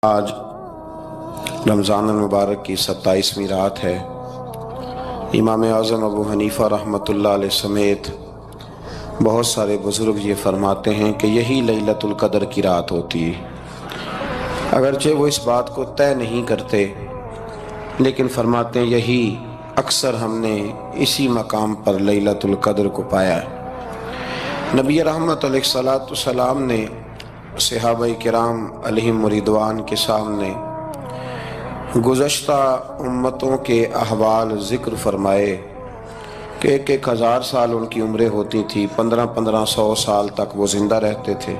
آج رمضان المبارک کی 27ویں رات ہے۔ امام اعظم ابو حنیفہ رحمۃ اللہ علیہ سمیت بہت سارے بزرگ یہ فرماتے ہیں کہ یہی لیلۃ القدر کی رات ہوتی ہے۔ اگرچہ وہ اس بات کو طے نہیں کرتے، لیکن فرماتے ہیں یہی اکثر ہم نے اسی مقام پر لیلۃ القدر کو پایا ہے۔ نبی رحمت علیہ الصلوۃ والسلام نے صحابہ کرام علیہم رضوان کے سامنے گزشتہ امتوں کے احوال ذکر فرمائے کہ ایک ہزار سال ان کی عمریں ہوتی تھی، 1500 سال تک وہ زندہ رہتے تھے۔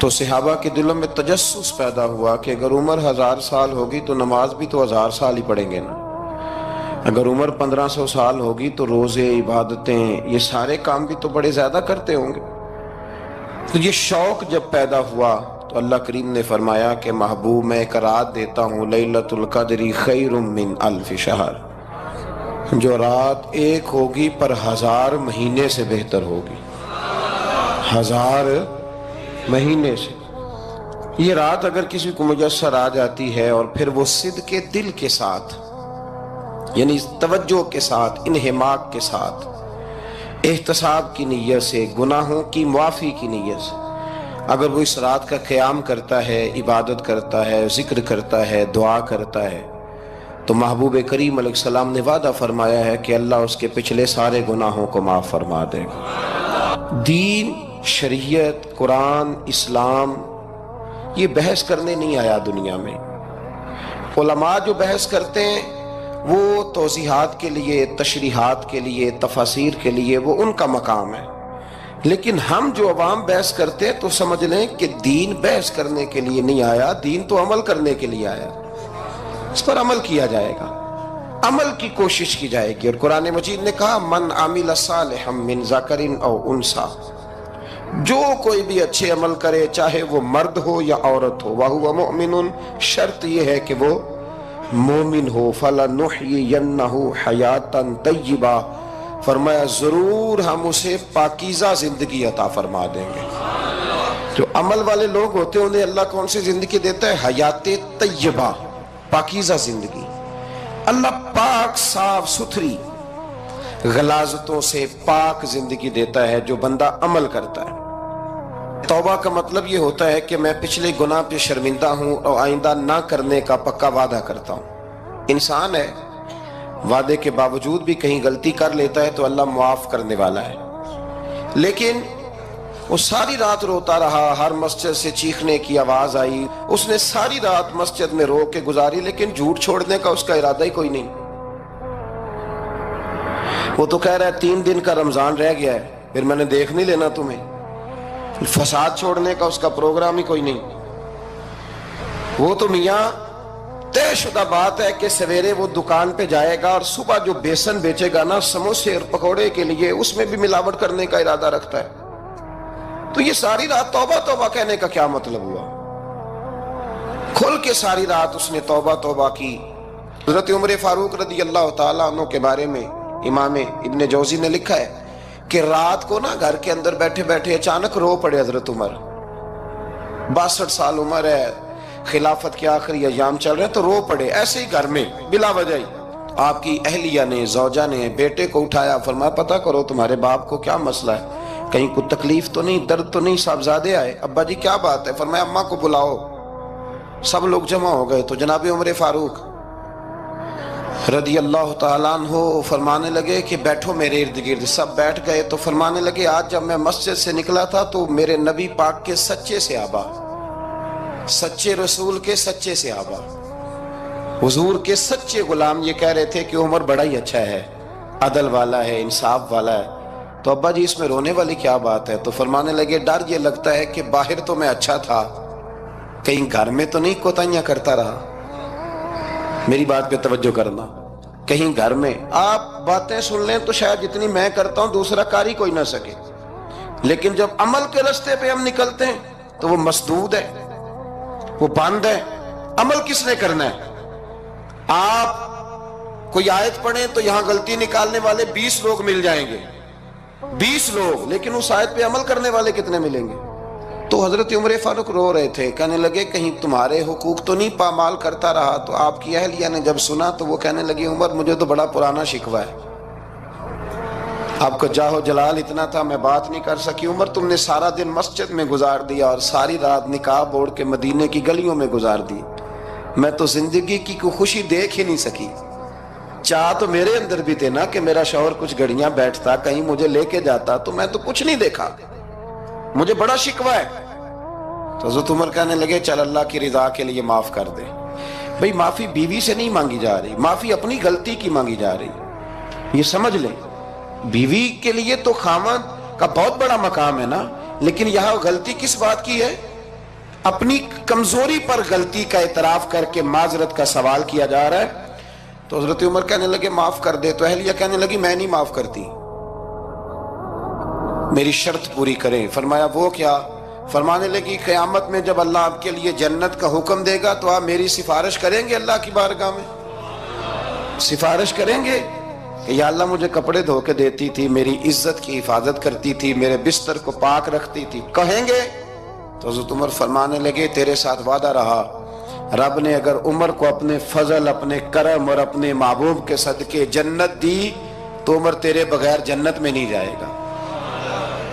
تو صحابہ کے دلوں میں تجسس پیدا ہوا کہ اگر عمر 1000 سال ہوگی تو نماز بھی تو 1000 سال ہی پڑھیں گے نا، اگر عمر 1500 سال ہوگی تو روزے، عبادتیں، یہ سارے کام بھی تو بڑے زیادہ کرتے ہوں گے۔ تو یہ شوق جب پیدا ہوا تو اللہ کریم نے فرمایا کہ محبوب میں ایک رات دیتا ہوں، لیلۃ القدر خیر من الف شہر، جو رات ایک ہوگی پر 1000 مہینے سے بہتر ہوگی، 1000 مہینے سے۔ یہ رات اگر کسی کو میسر آ جاتی ہے اور پھر وہ صدق دل کے ساتھ، یعنی توجہ کے ساتھ، انہماک کے ساتھ، احتساب کی نیت سے، گناہوں کی معافی کی نیت سے اگر وہ اس رات کا قیام کرتا ہے، عبادت کرتا ہے، ذکر کرتا ہے، دعا کرتا ہے، تو محبوب کریم علیہ السلام نے وعدہ فرمایا ہے کہ اللہ اس کے پچھلے سارے گناہوں کو معاف فرما دے گا۔ دین، شریعت، قرآن، اسلام یہ بحث کرنے نہیں آیا دنیا میں۔ علماء جو بحث کرتے ہیں وہ توضیحات کے لیے، تشریحات کے لیے، تفاسیر کے لیے، وہ ان کا مقام ہے، لیکن ہم جو عوام بحث کرتے ہیں تو سمجھ لیں کہ دین بحث کرنے کے لیے نہیں آیا، دین تو عمل کرنے کے لیے آیا، اس پر عمل کیا جائے گا، عمل کی کوشش کی جائے گی۔ اور قرآن مجید نے کہا من عمل صالحا من ذکر او انثی، جو کوئی بھی اچھے عمل کرے چاہے وہ مرد ہو یا عورت ہو، وَهُوَ مُؤْمِنٌ، شرط یہ ہے کہ وہ مومن ہو، فَلَنُحْيِيَنَّهُ حَيَاةً طَيِّبَةً، فرمایا ضرور ہم اسے پاکیزہ زندگی عطا فرما دیں گے۔ جو عمل والے لوگ ہوتے ہیں انہیں اللہ کون سی زندگی دیتا ہے؟ حیات طیبہ، پاکیزہ زندگی۔ اللہ پاک، صاف ستھری، غلاظتوں سے پاک زندگی دیتا ہے جو بندہ عمل کرتا ہے۔ توبہ کا مطلب یہ ہوتا ہے کہ میں پچھلے گناہ پہ شرمندہ ہوں اور آئندہ نہ کرنے کا پکا وعدہ کرتا ہوں۔ انسان ہے، وعدے کے باوجود بھی کہیں غلطی کر لیتا ہے تو اللہ معاف کرنے والا ہے، لیکن وہ ساری رات روتا رہا، ہر مسجد سے چیخنے کی آواز آئی، اس نے ساری رات مسجد میں رو کے گزاری، لیکن جھوٹ چھوڑنے کا اس کا ارادہ ہی کوئی نہیں۔ وہ تو کہہ رہا ہے 3 دن کا رمضان رہ گیا ہے، پھر میں نے دیکھ نہیں لینا تمہیں۔ فساد چھوڑنے کا اس کا پروگرام ہی کوئی نہیں۔ وہ تو میاں طے شدہ بات ہے کہ سویرے وہ دکان پہ جائے گا اور صبح جو بیسن بیچے گا نا سموسے اور پکوڑے کے لیے، اس میں بھی ملاوٹ کرنے کا ارادہ رکھتا ہے۔ تو یہ ساری رات توبہ توبہ کہنے کا کیا مطلب ہوا؟ کھل کے ساری رات اس نے توبہ توبہ کی۔ حضرت عمر فاروق رضی اللہ تعالیٰ عنہ کے بارے میں امام ابن جوزی نے لکھا ہے کہ رات کو نا گھر کے اندر بیٹھے بیٹھے اچانک رو پڑے حضرت عمر، 62 سال عمر ہے، خلافت کے آخری ایام چل رہے ہیں، تو رو پڑے ایسے ہی گھر میں بلا وجہ ہی۔ آپ کی اہلیہ نے، زوجہ نے بیٹے کو اٹھایا، فرمایا پتہ کرو تمہارے باپ کو کیا مسئلہ ہے، کہیں کوئی تکلیف تو نہیں، درد تو نہیں، صاحبزادے آئے، ابا جی کیا بات ہے؟ فرمایا اماں کو بلاؤ۔ سب لوگ جمع ہو گئے تو جناب عمر فاروق رضی اللہ تعالیٰ عنہ فرمانے لگے کہ بیٹھو میرے ارد گرد۔ سب بیٹھ گئے تو فرمانے لگے آج جب میں مسجد سے نکلا تھا تو میرے نبی پاک کے سچے صحابہ، سچے رسول کے سچے صحابہ، حضور کے سچے غلام یہ کہہ رہے تھے کہ عمر بڑا ہی اچھا ہے، عدل والا ہے، انصاف والا ہے۔ تو ابا جی اس میں رونے والی کیا بات ہے؟ تو فرمانے لگے ڈر یہ لگتا ہے کہ باہر تو میں اچھا تھا، کہیں گھر میں تو نہیں کوتاہیاں کرتا رہا۔ میری بات پہ توجہ کرنا، کہیں گھر میں آپ باتیں سن لیں تو شاید جتنی میں کرتا ہوں دوسرا کر ہی کوئی نہ سکے، لیکن جب عمل کے راستے پہ ہم نکلتے ہیں تو وہ مسدود ہے، وہ بند ہے۔ عمل کس نے کرنا ہے؟ آپ کوئی آیت پڑھیں تو یہاں غلطی نکالنے والے 20 لوگ مل جائیں گے، 20 لوگ، لیکن اس آیت پہ عمل کرنے والے کتنے ملیں گے؟ تو حضرت عمر فاروق رو رہے تھے، کہنے لگے کہیں تمہارے حقوق تو نہیں پامال کرتا رہا؟ تو آپ کی اہلیہ نے جب سنا تو وہ کہنے لگی عمر مجھے تو بڑا پرانا شکوہ ہے، آپ کو جاہ و جلال اتنا تھا میں بات نہیں کر سکی۔ عمر تم نے سارا دن مسجد میں گزار دیا اور ساری رات نقاب اوڑھ کے مدینے کی گلیوں میں گزار دی، میں تو زندگی کی کوئی خوشی دیکھ ہی نہیں سکی۔ چاہ تو میرے اندر بھی تھے نا کہ میرا شوہر کچھ گھڑیاں بیٹھتا، کہیں مجھے لے کے جاتا، تو میں تو کچھ نہیں دیکھا، مجھے بڑا شکوہ ہے۔ تو حضرت عمر کہنے لگے چل اللہ کی رضا کے لیے معاف کر دے۔ بھئی معافی بیوی سے نہیں مانگی جا رہی، معافی اپنی غلطی کی مانگی جا رہی، یہ سمجھ لیں۔ بیوی کے لیے تو خاوند کا بہت بڑا مقام ہے نا، لیکن یہاں غلطی کس بات کی ہے؟ اپنی کمزوری پر غلطی کا اعتراف کر کے معذرت کا سوال کیا جا رہا ہے۔ تو حضرت عمر کہنے لگے معاف کر دے، تو اہلیہ کہنے لگی میں نہیں معاف کرتی، میری شرط پوری کریں۔ فرمایا وہ کیا؟ فرمانے لگی قیامت میں جب اللہ آپ کے لیے جنت کا حکم دے گا تو آپ میری سفارش کریں گے اللہ کی بارگاہ میں؟ سفارش کریں گے کہ یا اللہ مجھے کپڑے دھو کے دیتی تھی، میری عزت کی حفاظت کرتی تھی، میرے بستر کو پاک رکھتی تھی، کہیں گے؟ تو حضرت عمر فرمانے لگے تیرے ساتھ وعدہ رہا، رب نے اگر عمر کو اپنے فضل، اپنے کرم اور اپنے محبوب کے صدقے جنت دی تو عمر تیرے بغیر جنت میں نہیں جائے گا۔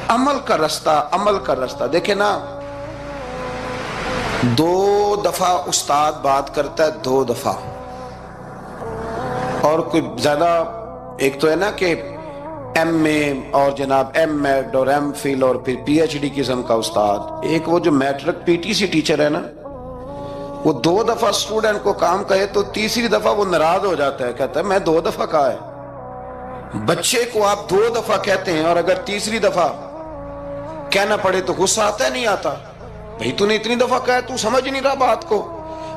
عمل کا رستہ، عمل کا رستہ دیکھیں نا، 2 دفعہ استاد بات کرتا ہے، 2 دفعہ، اور کوئی زیادہ، ایک تو ہے نا کہ ایم اے اور جناب ایم ایڈ اور ایم فل اور پھر پی ایچ ڈی قسم کا استاد، ایک وہ جو matric P T C teacher ہے نا، وہ 2 دفعہ اسٹوڈنٹ کو کام کہے تو تیسری دفعہ وہ ناراض ہو جاتا ہے، کہتا ہے میں 2 دفعہ کہا ہے۔ بچے کو آپ 2 دفعہ کہتے ہیں اور اگر تیسری دفعہ کہنا پڑے تو غصہ آتا ہے نہیں آتا؟ بھئی تو نے اتنی دفعہ کہا ہے، تو سمجھ نہیں رہا بات کو۔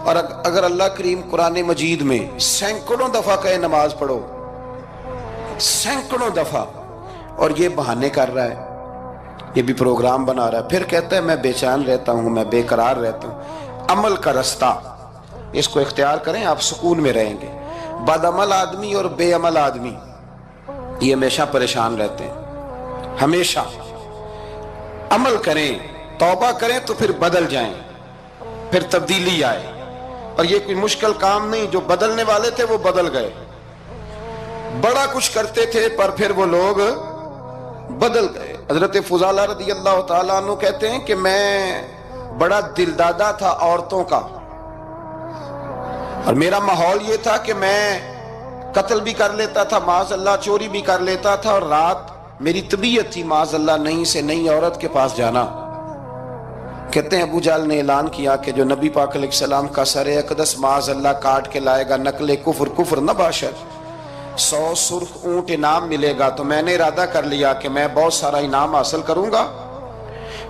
اور اگر اللہ کریم قرآن مجید میں سینکڑوں دفعہ کہے نماز پڑھو، سینکڑوں دفعہ، اور یہ بہانے کر رہا ہے، یہ بھی پروگرام بنا رہا ہے، پھر کہتا ہے میں بے چین رہتا ہوں، میں بے قرار رہتا ہوں۔ عمل کا رستہ اس کو اختیار کریں، آپ سکون میں رہیں گے۔ بد عمل آدمی اور بے عمل آدمی یہ ہمیشہ پریشان رہتے ہیں، ہمیشہ۔ عمل کریں، توبہ کریں تو پھر بدل جائیں، پھر تبدیلی آئے، اور یہ کوئی مشکل کام نہیں، جو بدلنے والے تھے وہ بدل گئے، بڑا کچھ کرتے تھے پر پھر وہ لوگ بدل گئے۔ حضرت فضالہ رضی اللہ تعالیٰ عنہ کہتے ہیں کہ میں بڑا دلدادہ تھا عورتوں کا، اور میرا ماحول یہ تھا کہ میں قتل بھی کر لیتا تھا، معاذ اللہ چوری بھی کر لیتا تھا، اور رات میری طبیعت تھی معاذ اللہ نئی سے نئی عورت کے پاس جانا۔ کہتے ہیں ابو جہل نے اعلان کیا کہ جو نبی پاک علیہ السلام کا سر اقدس معاذ اللہ کاٹ کے لائے گا، نقل کفر کفر نہ باشد، 100 سرخ اونٹ انعام ملے گا۔ تو میں نے ارادہ کر لیا کہ میں بہت سارا انعام حاصل کروں گا۔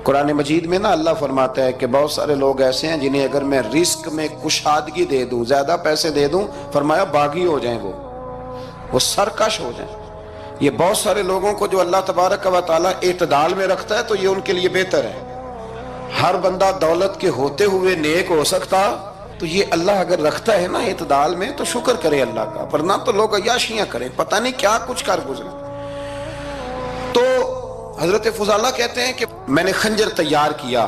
قرآن مجید میں نا اللہ فرماتا ہے کہ بہت سارے لوگ ایسے ہیں جنہیں اگر میں رزق میں کشادگی دے دوں، زیادہ پیسے دے دوں، فرمایا باغی ہو جائیں، وہ سرکش ہو جائیں۔ یہ بہت سارے لوگوں کو جو اللہ تبارک و تعالیٰ اعتدال میں رکھتا ہے تو یہ ان کے لیے بہتر ہے۔ ہر بندہ دولت کے ہوتے ہوئے نیک ہو سکتا، تو یہ اللہ اگر رکھتا ہے نا اعتدال میں تو شکر کرے اللہ کا، ورنہ تو لوگ عیاشیاں کریں، پتہ نہیں کیا کچھ کر گزرے۔ تو حضرت فضالہ کہتے ہیں کہ میں نے خنجر تیار کیا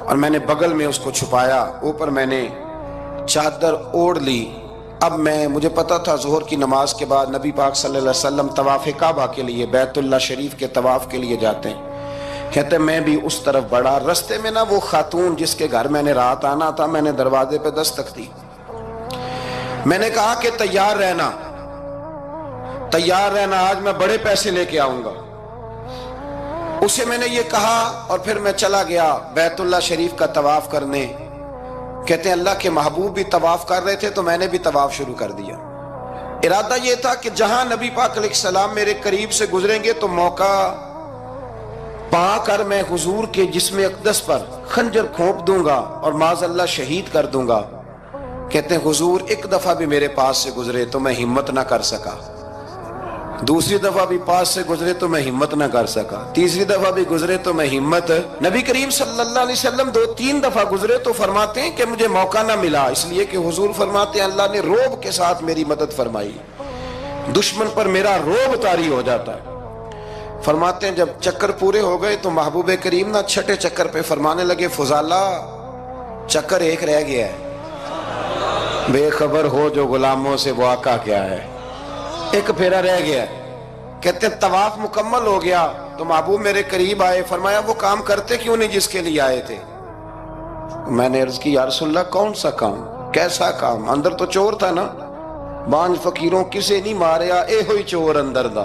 اور میں نے بغل میں اس کو چھپایا، اوپر میں نے چادر اوڑھ لی۔ اب مجھے پتا تھا ظہر کی نماز کے بعد نبی پاک صلی اللہ علیہ وسلم طواف کعبہ کے لیے، بیت اللہ شریف کے طواف کے لیے جاتے ہیں۔ کہتے ہیں میں بھی اس طرف بڑھا، رستے میں نا وہ خاتون جس کے گھر میں نے رات آنا تھا، میں نے دروازے پہ دستک دی، میں نے کہا کہ تیار رہنا، تیار رہنا، آج میں بڑے پیسے لے کے آؤں گا۔ اسے میں نے یہ کہا اور پھر میں چلا گیا بیت اللہ شریف کا طواف کرنے۔ کہتے ہیں اللہ کے محبوب بھی طواف کر رہے تھے تو میں نے بھی طواف شروع کر دیا۔ ارادہ یہ تھا کہ جہاں نبی پاک علیہ السلام میرے قریب سے گزریں گے تو موقع پا کر میں حضور کے جسم اقدس پر خنجر کھونپ دوں گا اور معاذ اللہ شہید کر دوں گا۔ کہتے ہیں حضور ایک دفعہ بھی میرے پاس سے گزرے تو میں ہمت نہ کر سکا، دوسری دفعہ بھی پاس سے گزرے تو میں ہمت نہ کر سکا، تیسری دفعہ بھی گزرے تو میں ہمت، نبی کریم صلی اللہ علیہ وسلم 2-3 دفعہ گزرے تو فرماتے ہیں کہ مجھے موقع نہ ملا، اس لیے کہ حضور فرماتے ہیں اللہ نے روب کے ساتھ میری مدد فرمائی، دشمن پر میرا روب طاری ہو جاتا ہے۔ فرماتے ہیں جب چکر پورے ہو گئے تو محبوب کریم نہ چھٹے چکر پہ فرمانے لگے فضالہ چکر ایک رہ گیا ہے، بے خبر ہو جو غلاموں سے وہ آقا کیا ہے، ایک پھیرا رہ گیا ہے۔ کہتے ہیں طواف مکمل ہو گیا تو محبوب میرے قریب آئے، فرمایا وہ کام کرتے کیوں نہیں جس کے لیے آئے تھے؟ میں نے عرض کی یا رسول اللہ کون سا کام، کیسا کام؟ اندر تو چور تھا نا، بانج فقیروں کسے نہیں ماریا، اے ہوئی چور اندر دا،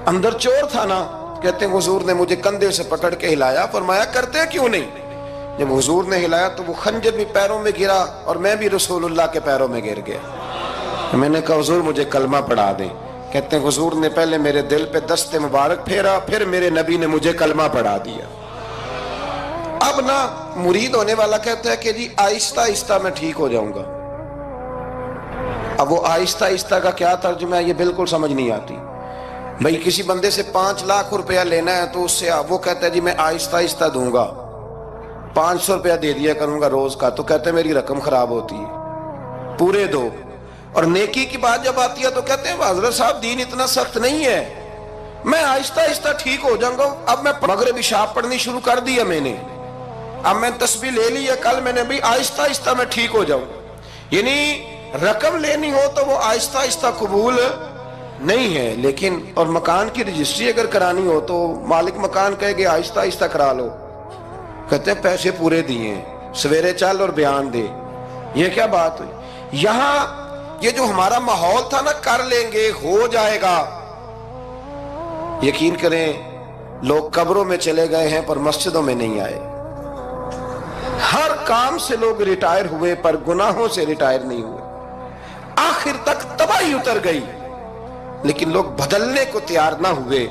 اندر چور تھا نا۔ کہتے ہیں حضور نے مجھے کندھے سے پکڑ کے ہلایا، فرمایا کرتے کیوں نہیں؟ جب حضور نے ہلایا تو وہ خنجر بھی پیروں میں گرا اور میں بھی رسول اللہ کے پیروں میں گر گیا۔ میں نے کہا حضور مجھے کلمہ پڑھا دیں۔ کہتے ہیں حضور نے پہلے میرے دل پہ دست مبارک پھیرا، پھر میرے نبی نے مجھے کلمہ پڑھا دیا۔ اب نا مرید ہونے والا کہتا ہے کہ جی آہستہ آہستہ میں ٹھیک ہو جاؤں گا۔ اب وہ آہستہ آہستہ کا کیا ترجمہ ہے یہ بالکل سمجھ نہیں آتی۔ بھئی کسی بندے سے 5 لاکھ روپیہ لینا ہے تو اس سے وہ کہتا ہے جی میں آہستہ آہستہ دوں گا، 500 روپیہ دے دیا کروں گا روز کا، تو کہتے ہیں میری رقم خراب ہوتی ہے، پورے دو۔ اور نیکی کی بات جب آتی ہے تو کہتے ہیں حضرت صاحب دین اتنا سخت نہیں ہے، میں آہستہ آہستہ ٹھیک ہو جاؤں گا۔ اب میں مغرب عشاء پڑھنی شروع کر دیا میں نے، اب میں تسبیح لے لی ہے، کل میں نے بھی آہستہ آہستہ میں ٹھیک ہو جاؤں۔ یعنی رقم لینی ہو تو وہ آہستہ آہستہ قبول نہیں ہے، لیکن اور مکان کی رجسٹری اگر کرانی ہو تو مالک مکان کہے گے آہستہ آہستہ کرا لو، کہتے ہیں پیسے پورے دیے، سویرے چل اور بیان دے۔ یہ کیا بات ہوئی؟ یہاں یہ جو ہمارا ماحول تھا نا کر لیں گے ہو جائے گا، یقین کریں لوگ قبروں میں چلے گئے ہیں پر مسجدوں میں نہیں آئے۔ ہر کام سے لوگ ریٹائر ہوئے پر گناہوں سے ریٹائر نہیں ہوئے، آخر تک تباہی اتر گئی لیکن لوگ بدلنے کو تیار نہ ہوئے۔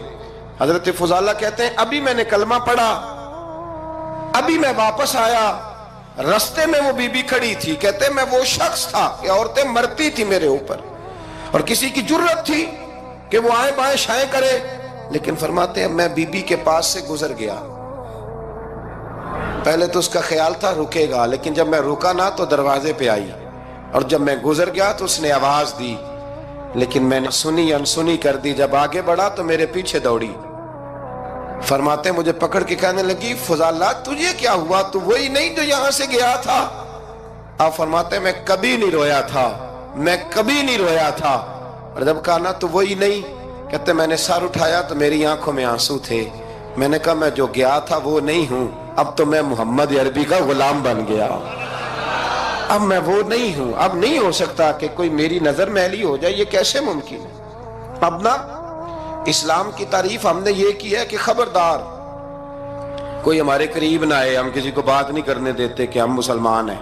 حضرت فضالہ کہتے ہیں ابھی میں نے کلمہ پڑھا، ابھی میں واپس آیا، رستے میں وہ بی بی کھڑی تھی، کہتے ہیں میں وہ شخص تھا کہ عورتیں مرتی تھی میرے اوپر اور کسی کی جرت تھی کہ وہ آئیں بائیں شائیں کرے، لیکن فرماتے ہیں میں بی بی کے پاس سے گزر گیا۔ پہلے تو اس کا خیال تھا رکے گا، لیکن جب میں رکا نہ تو دروازے پہ آئی، اور جب میں گزر گیا تو اس نے آواز دی، لیکن میں نے سنی انسنی کر دی۔ جب آگے بڑھا تو میرے پیچھے دوڑی، فرماتے ہیں مجھے پکڑ کے کہنے لگی فضالہ تجھے کیا ہوا، تو وہی نہیں جو یہاں سے گیا تھا؟ آپ فرماتے ہیں میں کبھی نہیں رویا تھا، میں کبھی نہیں رویا تھا۔ اور جب کہا نا تو وہی نہیں، کہتے میں نے سر اٹھایا تو میری آنکھوں میں آنسو تھے۔ میں نے کہا میں جو گیا تھا وہ نہیں ہوں، اب تو میں محمد عربی کا غلام بن گیا، اب میں وہ نہیں ہوں، اب نہیں ہو سکتا کہ کوئی میری نظر میلی ہو جائے، یہ کیسے ممکن ہے؟ اب نا اسلام کی تعریف ہم نے یہ کی ہے کہ خبردار کوئی ہمارے قریب نہ آئے، ہم کسی کو بات نہیں کرنے دیتے کہ ہم مسلمان ہیں،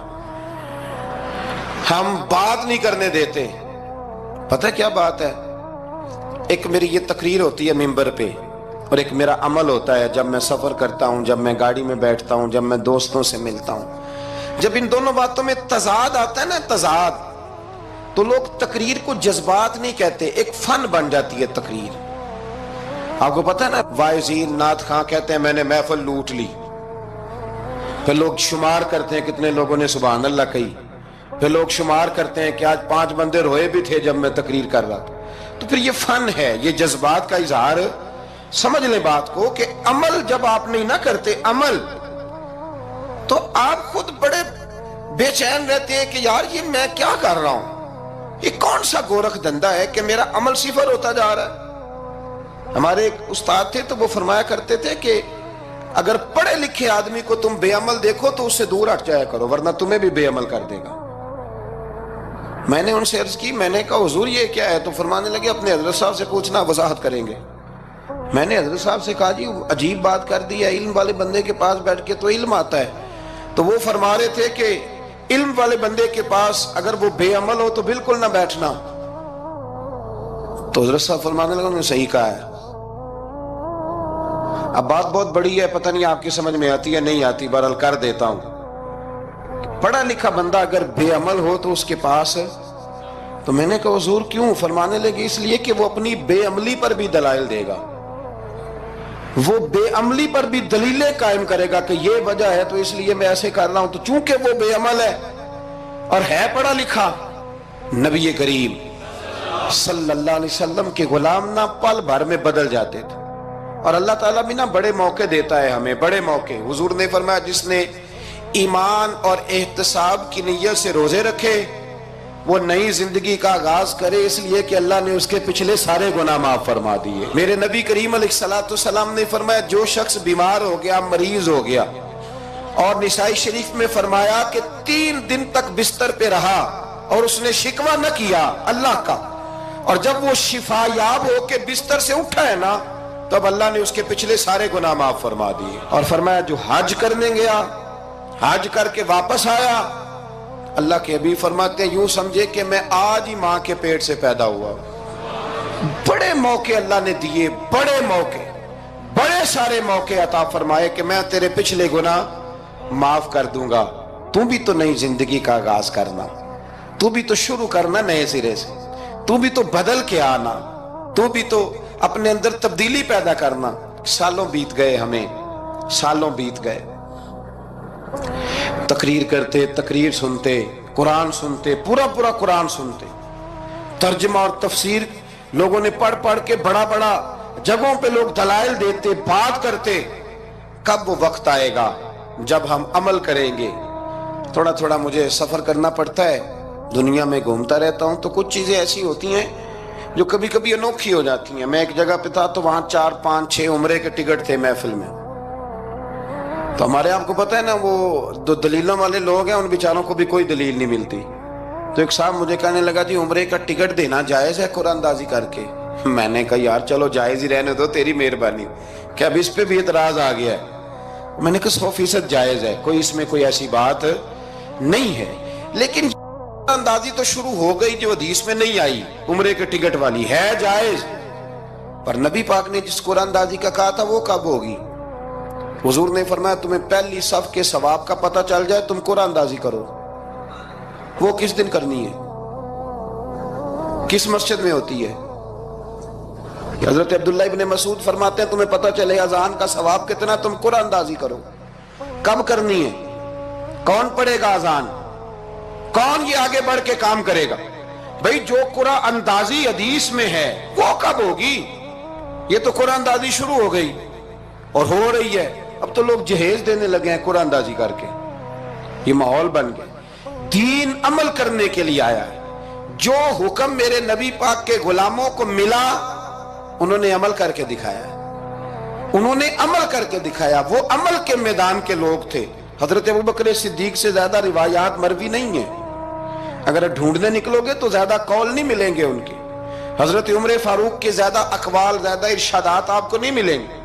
ہم بات نہیں کرنے دیتے۔ پتہ کیا بات ہے، ایک میری یہ تقریر ہوتی ہے ممبر پہ اور ایک میرا عمل ہوتا ہے جب میں سفر کرتا ہوں، جب میں گاڑی میں بیٹھتا ہوں، جب میں دوستوں سے ملتا ہوں۔ جب ان دونوں باتوں میں تضاد آتا ہے نا، تضاد، تو لوگ تقریر کو جذبات نہیں کہتے، ایک فن بن جاتی ہے تقریر۔ آپ کو پتہ ہے نا وائزین نعت خواں کہتے ہیں میں نے محفل لوٹ لی، پھر لوگ شمار کرتے ہیں کتنے لوگوں نے سبحان اللہ کہی، پھر لوگ شمار کرتے ہیں کہ آج 5 بندے روئے بھی تھے جب میں تقریر کر رہا تھا۔ تو پھر یہ فن ہے، یہ جذبات کا اظہار۔ سمجھ لیں بات کو کہ عمل جب آپ نہیں نہ کرتے عمل، تو آپ خود بڑے بے چین رہتے ہیں کہ یار یہ میں کیا کر رہا ہوں، یہ کون سا گورکھ دھندا ہے کہ میرا عمل صفر ہوتا جا رہا ہے۔ ہمارے ایک استاد تھے تو وہ فرمایا کرتے تھے کہ اگر پڑھے لکھے آدمی کو تم بے عمل دیکھو تو اس سے دور ہٹ جایا کرو ورنہ تمہیں بھی بے عمل کر دے گا۔ میں نے ان سے عرض کی، میں نے کہا حضور یہ کیا ہے؟ تو فرمانے لگے اپنے حضرت صاحب سے پوچھنا، وضاحت کریں گے۔ میں نے حضرت صاحب سے کہا جی عجیب بات کر دی ہے، علم والے بندے کے پاس بیٹھ کے تو علم آتا ہے۔ تو وہ فرما رہے تھے کہ علم والے بندے کے پاس اگر وہ بے عمل ہو تو بالکل نہ بیٹھنا۔ تو حضرت صاحب فرمانے لگے انہوں نے صحیح کہا ہے۔ اب بات بہت بڑی ہے، پتہ نہیں آپ کی سمجھ میں آتی ہے نہیں آتی، بہرحال کر دیتا ہوں۔ پڑھا لکھا بندہ اگر بے عمل ہو تو اس کے پاس، تو میں نے کہا حضور کیوں؟ فرمانے لگے اس لیے کہ وہ اپنی بے عملی پر بھی دلائل دے گا، وہ بے عملی پر بھی دلیلیں قائم کرے گا کہ یہ وجہ ہے تو اس لیے میں ایسے کر رہا ہوں۔ تو چونکہ وہ بے عمل ہے اور ہے پڑھا لکھا، نبی کریم صلی اللہ علیہ وسلم کے غلام نہ پل بھر میں بدل جاتے تھے۔ اور اللہ تعالیٰ بھی نا بڑے موقع دیتا ہے ہمیں، بڑے موقع۔ حضور نے فرمایا جس نے ایمان اور احتساب کی نیت سے روزے رکھے وہ نئی زندگی کا آغاز کرے، اس لیے کہ اللہ نے اس کے پچھلے سارے گناہ معاف فرما دیے۔ میرے نبی کریم علیہ السلام نے فرمایا جو شخص بیمار ہو گیا، مریض ہو گیا، اور نسائی شریف میں فرمایا کہ 3 دن تک بستر پہ رہا اور اس نے شکوہ نہ کیا اللہ کا، اور جب وہ شفا یاب ہو کے بستر سے اٹھا ہے نا، تب اللہ نے اس کے پچھلے سارے گناہ معاف فرما دیے۔ اور فرمایا جو حج کرنے گیا، حج کر کے واپس آیا، اللہ کے حبیب فرماتے ہیں یوں سمجھے کہ میں آج ہی ماں کے پیٹ سے پیدا ہوا۔ بڑے موقع اللہ نے دیے، بڑے موقع، بڑے سارے موقع عطا فرمائے کہ میں تیرے پچھلے گناہ معاف کر دوں گا، تو بھی تو نئی زندگی کا آغاز کرنا، تو بھی تو شروع کرنا نئے سرے سے، تو بھی تو بدل کے آنا، تو بھی تو اپنے اندر تبدیلی پیدا کرنا۔ سالوں بیت گئے، ہمیں سالوں بیت گئے، تقریر کرتے، تقریر سنتے، قرآن سنتے، پورا قرآن سنتے، ترجمہ اور تفسیر لوگوں نے پڑھ پڑھ کے بڑا جگہوں پہ لوگ دلائل دیتے، بات کرتے۔ کب وہ وقت آئے گا جب ہم عمل کریں گے؟ تھوڑا مجھے سفر کرنا پڑتا ہے، دنیا میں گھومتا رہتا ہوں، تو کچھ چیزیں ایسی ہوتی ہیں جو کبھی کبھی انوکھی ہو جاتی ہیں۔ میں ایک جگہ پہ تھا تو وہاں 4 5 6 عمرے کے ٹکٹ تھے محفل میں، تو ہمارے آپ کو پتہ ہے نا وہ جو دلیلوں والے لوگ ہیں ان بیچاروں کو بھی کوئی دلیل نہیں ملتی۔ تو ایک صاحب مجھے کہنے لگا جی عمرے کا ٹکٹ دینا جائز ہے قرآن اندازی کر کے؟ میں نے کہا یار چلو جائز ہی رہنے دو، تیری مہربانی، کہ اب اس پہ بھی اعتراض آ گیا ہے۔ میں نے کہا 100% جائز ہے، کوئی اس میں کوئی ایسی بات نہیں ہے، لیکن اندازی تو شروع ہو گئی جو حدیث میں نہیں آئی، عمرے کے ٹکٹ والی ہے جائز، پر نبی پاک نے جس قرآن اندازی کا کہا تھا وہ کب ہوگی؟ حضور نے فرمایا تمہیں پہلی صف کے ثواب کا پتہ چل جائے تم قرآن اندازی کرو، وہ کس دن کرنی ہے، کس مسجد میں ہوتی ہے؟ حضرت عبداللہ ابن مسعود فرماتے ہیں تمہیں پتہ چلے اذان کا ثواب کتنا، تم قرآن اندازی کرو۔ کب کرنی ہے؟ کون پڑھے گا اذان؟ کون یہ آگے بڑھ کے کام کرے گا؟ بھئی جو قرآن اندازی حدیث میں ہے وہ کب ہوگی؟ یہ تو قرآن اندازی شروع ہو گئی اور ہو رہی ہے، اب تو لوگ جہیز دینے لگے ہیں قرآن اندازی کر کے، یہ ماحول بن گیا۔ دین عمل کرنے کے لیے آیا ہے، جو حکم میرے نبی پاک کے غلاموں کو ملا انہوں نے عمل کر کے دکھایا ہے، انہوں نے عمل کر کے دکھایا، وہ عمل کے میدان کے لوگ تھے۔ حضرت ابوبکر صدیق سے زیادہ روایات مروی نہیں ہیں، اگر ڈھونڈنے نکلو گے تو زیادہ قول نہیں ملیں گے ان کے۔ حضرت عمر فاروق کے زیادہ اقوال، زیادہ ارشادات آپ کو نہیں ملیں گے۔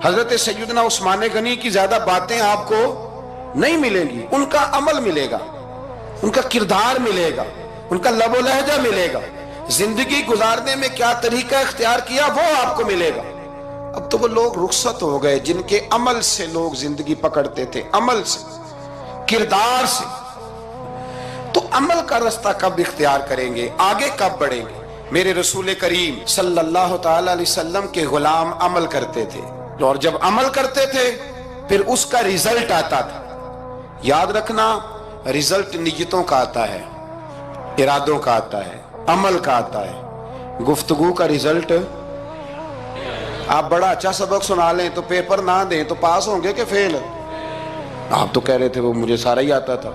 حضرت سیدنا عثمان غنی کی زیادہ باتیں آپ کو نہیں ملیں گی، ان کا عمل ملے گا، ان کا کردار ملے گا، ان کا لب و لہجہ ملے گا، زندگی گزارنے میں کیا طریقہ اختیار کیا وہ آپ کو ملے گا۔ اب تو وہ لوگ رخصت ہو گئے جن کے عمل سے لوگ زندگی پکڑتے تھے، عمل سے، کردار سے۔ تو عمل کا رستہ کب اختیار کریں گے، آگے کب بڑھیں گے؟ میرے رسول کریم صلی اللہ تعالی علیہ وسلم کے غلام عمل کرتے تھے، اور جب عمل کرتے تھے پھر اس کا ریزلٹ آتا تھا۔ یاد رکھنا، ریزلٹ نیتوں کا آتا ہے، ارادوں کا آتا ہے، عمل کا آتا ہے۔ گفتگو کا ریزلٹ، آپ بڑا اچھا سبق سنا لیں تو پیپر نہ دیں تو پاس ہوں گے کہ فیل؟ آپ تو کہہ رہے تھے وہ مجھے سارا ہی آتا تھا۔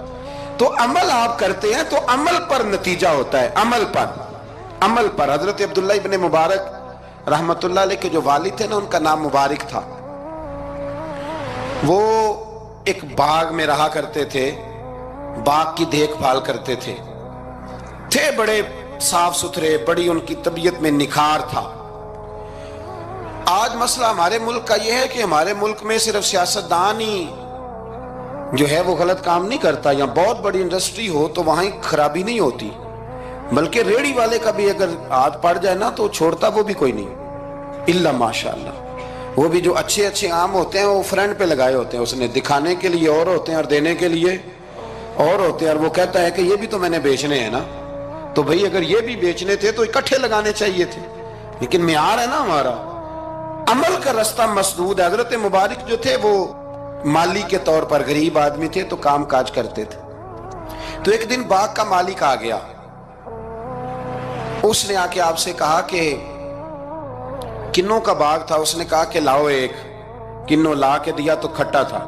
تو عمل آپ کرتے ہیں تو عمل پر نتیجہ ہوتا ہے، عمل پر۔ حضرت عبداللہ ابن مبارک رحمت اللہ علیہ کے جو والد تھے نا، ان کا نام مبارک تھا، وہ ایک باغ میں رہا کرتے تھے، باغ کی دیکھ بھال کرتے تھے بڑے صاف ستھرے، بڑی ان کی طبیعت میں نکھار تھا۔ آج مسئلہ ہمارے ملک کا یہ ہے کہ ہمارے ملک میں صرف سیاستدان ہی جو ہے وہ غلط کام نہیں کرتا، یا بہت بڑی انڈسٹری ہو تو وہاں ہی خرابی نہیں ہوتی، بلکہ ریڑی والے کا بھی اگر ہاتھ پڑ جائے نا تو چھوڑتا وہ بھی کوئی نہیں، الا ماشاءاللہ۔ وہ بھی جو اچھے آم ہوتے ہیں وہ فرنٹ پہ لگائے ہوتے ہیں، اس نے دکھانے کے لیے اور ہوتے ہیں اور دینے کے لیے اور ہوتے ہیں، اور وہ کہتا ہے کہ یہ بھی تو میں نے بیچنے ہیں نا، تو بھئی اگر یہ بھی بیچنے تھے تو اکٹھے لگانے چاہیے تھے، لیکن معیار ہے نا ہمارا، عمل کا رستہ مسدود ہے۔ حضرت مبارک جو تھے وہ مالی کے طور پر غریب آدمی تھے تو کام کاج کرتے تھے۔ تو ایک دن باغ کا مالک آ گیا، اس نے آ کے آپ سے کہا کہ کنوں کا باغ تھا، اس نے کہا کہ لاؤ ایک، کنوں لا کے دیا تو کھٹا تھا،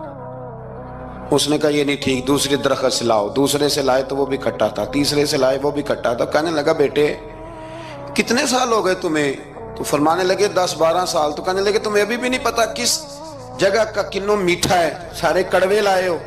اس نے کہا یہ نہیں ٹھیک، دوسری درخت سے لاؤ، دوسرے سے لائے تو وہ بھی کھٹا تھا، تیسرے سے لائے وہ بھی کھٹا تھا۔ کہنے لگا بیٹے کتنے سال ہو گئے تمہیں؟ تو فرمانے لگے 10-12 سال۔ تو کہنے لگے تمہیں ابھی بھی نہیں پتا کس جگہ کا کنوں میٹھا ہے، سارے کڑوے لائے ہو۔